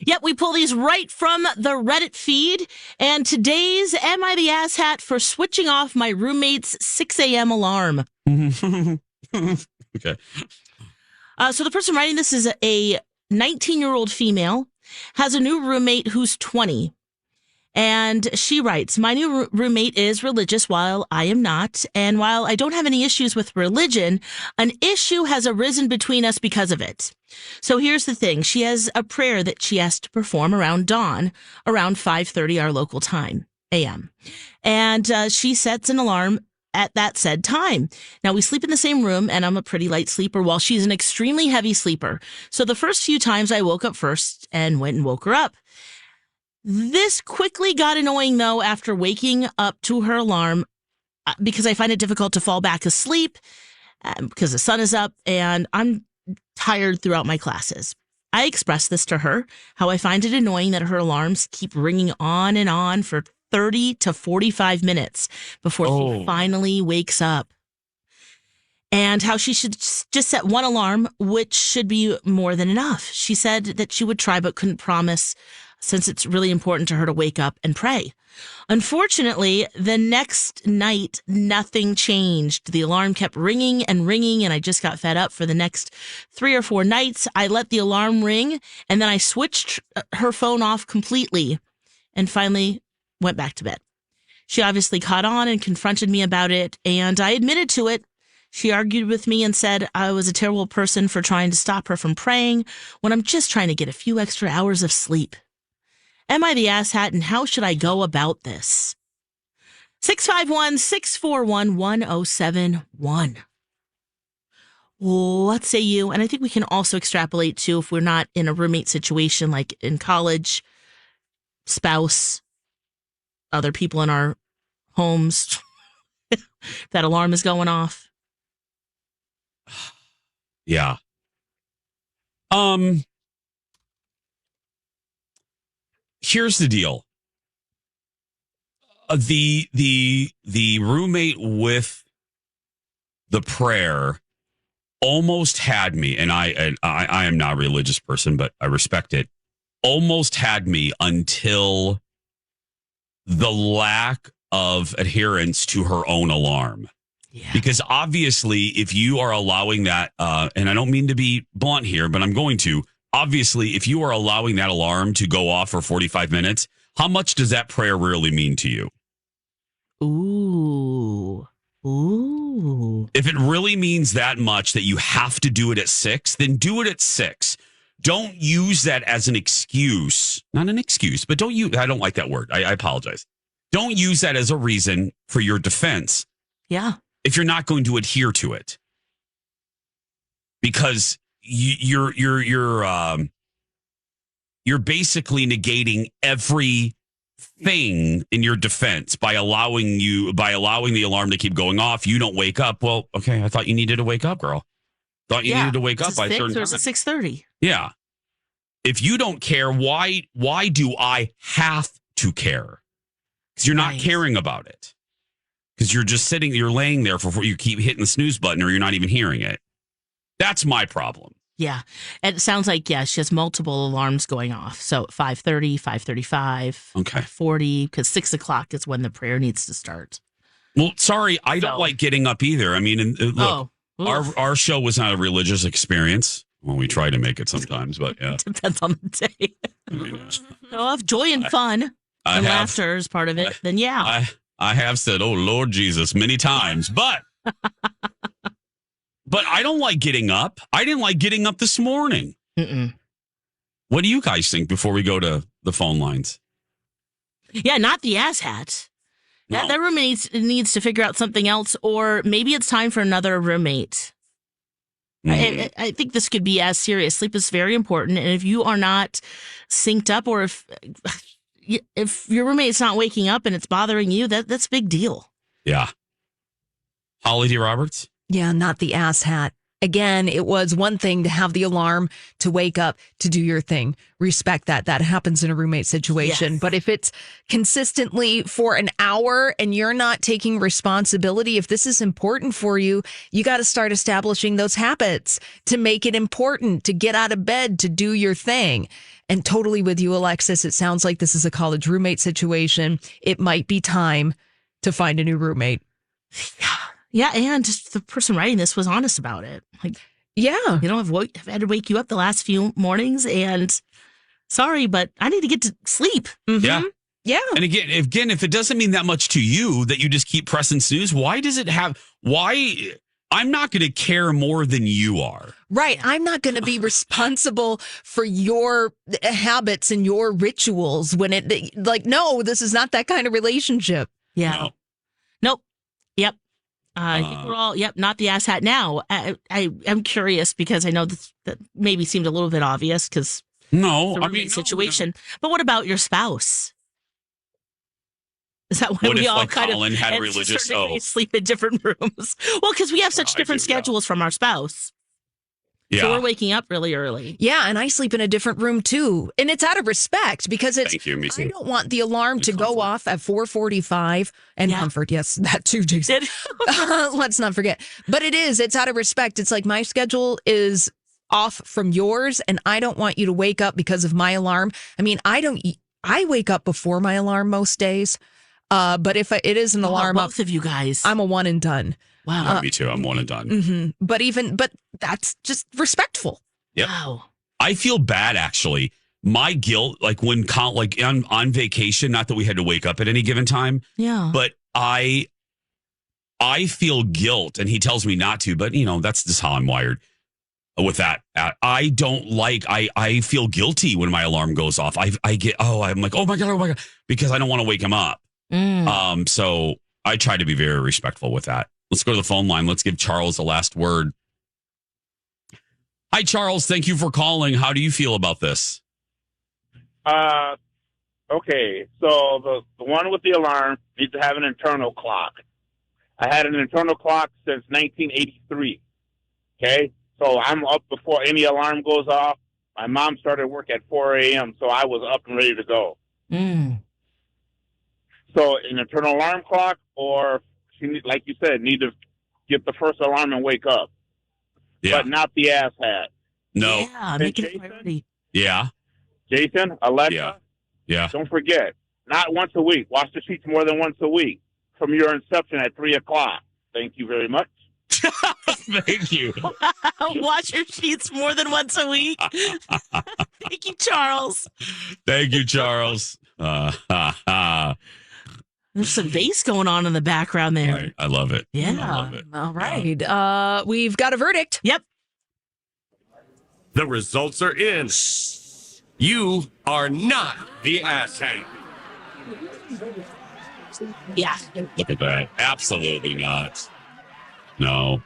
Yep, we pull these right from the Reddit feed. And today's Am I the Asshat for switching off my roommate's 6 a.m. alarm? Okay. So the person writing this is a 19-year-old female, has a new roommate who's 20. And she writes, my new roommate is religious while I am not. And while I don't have any issues with religion, an issue has arisen between us because of it. So here's the thing. She has a prayer that she has to perform around dawn, around 5:30 our local time, a.m. And she sets an alarm at that said time. Now, we sleep in the same room, and I'm a pretty light sleeper while she's an extremely heavy sleeper. So the first few times I woke up first and went and woke her up. This quickly got annoying, though, after waking up to her alarm because I find it difficult to fall back asleep because the sun is up and I'm tired throughout my classes. I expressed this to her, how I find it annoying that her alarms keep ringing on and on for 30 to 45 minutes before she finally wakes up. And how she should just set one alarm, which should be more than enough. She said that she would try but couldn't promise, since it's really important to her to wake up and pray. Unfortunately, the next night, nothing changed. The alarm kept ringing, and I just got fed up. For the next 3 or 4 nights, I let the alarm ring, and then I switched her phone off completely and finally went back to bed. She obviously caught on and confronted me about it, and I admitted to it. She argued with me and said I was a terrible person for trying to stop her from praying when I'm just trying to get a few extra hours of sleep. Am I the asshat, and how should I go about this? 651-641-1071. What say you? And I think we can also extrapolate to if we're not in a roommate situation like in college, spouse, other people in our homes, that alarm is going off. Yeah. Here's the deal. The roommate with the prayer almost had me, and I am not a religious person, but I respect it. Almost had me until the lack of adherence to her own alarm. Yeah. Because obviously, if you are allowing that, and I don't mean to be blunt here, but I'm going to. Obviously, if you are allowing that alarm to go off for 45 minutes, how much does that prayer really mean to you? Ooh. If it really means that much that you have to do it at 6, then do it at 6. Don't use that as an excuse. Not an excuse, but I don't like that word. I apologize. Don't use that as a reason for your defense. Yeah. If you're not going to adhere to it. Because you're basically negating everything in your defense by allowing the alarm to keep going off. You don't wake up. Well, okay, I thought you needed to wake up, girl. Thought you needed to wake up by 6 or 6:30. Yeah. If you don't care, why do I have to care? Because you're not caring about it. Because you're just you're laying there for you keep hitting the snooze button, or you're not even hearing it. That's my problem. Yeah. And it sounds like, she has multiple alarms going off. So 5:30, 5:35, okay, 40, because 6 o'clock is when the prayer needs to start. Well, sorry, I don't like getting up either. I mean, look, our show was not a religious experience. Well, we try to make it sometimes, but yeah. Depends on the day. Well, if joy and fun and laughter is part of it, then yeah. I have said, oh, Lord Jesus, many times, but... But I don't like getting up. I didn't like getting up this morning. Mm-mm. What do you guys think before we go to the phone lines? Yeah, not the asshat. No. That roommate needs to figure out something else, or maybe it's time for another roommate. Mm. I think this could be as serious. Sleep is very important, and if you are not synced up, or if your roommate's not waking up and it's bothering you, that's a big deal. Yeah. Holly D. Roberts? Yeah, not the asshat. Again, it was one thing to have the alarm to wake up to do your thing. Respect that. That happens in a roommate situation. Yes. But if it's consistently for an hour and you're not taking responsibility, if this is important for you, you got to start establishing those habits to make it important, to get out of bed, to do your thing. And totally with you, Alexis. It sounds like this is a college roommate situation. It might be time to find a new roommate. Yeah, and the person writing this was honest about it. Like, yeah, I've had to wake you up the last few mornings, and sorry, but I need to get to sleep. Mm-hmm. Yeah. Yeah. And again, if it doesn't mean that much to you that you just keep pressing snooze, why does it have, I'm not going to care more than you are. Right. I'm not going to be responsible for your habits and your rituals when no, this is not that kind of relationship. Yeah. No. Nope. Yep. I think we're all, not the asshat now. I'm curious because I know that maybe seemed a little bit obvious because no, I mean, situation. No. But what about your spouse? Is that why what we if, all like, kind Colin of had religious? Sleep in different rooms? Well, because we have such different schedules from our spouse. Yeah. So we're waking up really early. Yeah, and I sleep in a different room too. And it's out of respect because it's Thank you, me too. I don't want the alarm to go off at 4:45 and comfort. Yes, that too, Jason. Let's not forget. But it's out of respect. It's like my schedule is off from yours and I don't want you to wake up because of my alarm. I mean, I wake up before my alarm most days. But if it is an alarm both of you guys, I'm a one and done. Wow. Me too. I'm one and done. Mm-hmm. But that's just respectful. Yep. Wow. I feel bad, actually. My guilt, like when on vacation, not that we had to wake up at any given time. Yeah. But I feel guilt, and he tells me not to, but that's just how I'm wired with that. I don't I feel guilty when my alarm goes off. I'm like, oh my God, because I don't want to wake him up. So I try to be very respectful with that. Let's go to the phone line. Let's give Charles the last word. Hi, Charles. Thank you for calling. How do you feel about this? Okay. So the one with the alarm needs to have an internal clock. I had an internal clock since 1983. Okay. So I'm up before any alarm goes off. My mom started work at 4 a.m., so I was up and ready to go. So an internal alarm clock, or she, like you said, need to get the first alarm and wake up. Yeah. But not the asshat. No. Yeah, make it a priority. Yeah. Jason, Alexa, yeah. Don't forget, not once a week. Wash the sheets more than once a week from your inception at 3 o'clock. Thank you very much. Thank you. Wash your sheets more than once a week. Thank you, Charles. Thank you, Charles. There's some bass going on in the background there. I love it. Yeah. I love it. All right. We've got a verdict. Yep. The results are in. You are not the asshat. Yeah. Look at that. Absolutely not. No.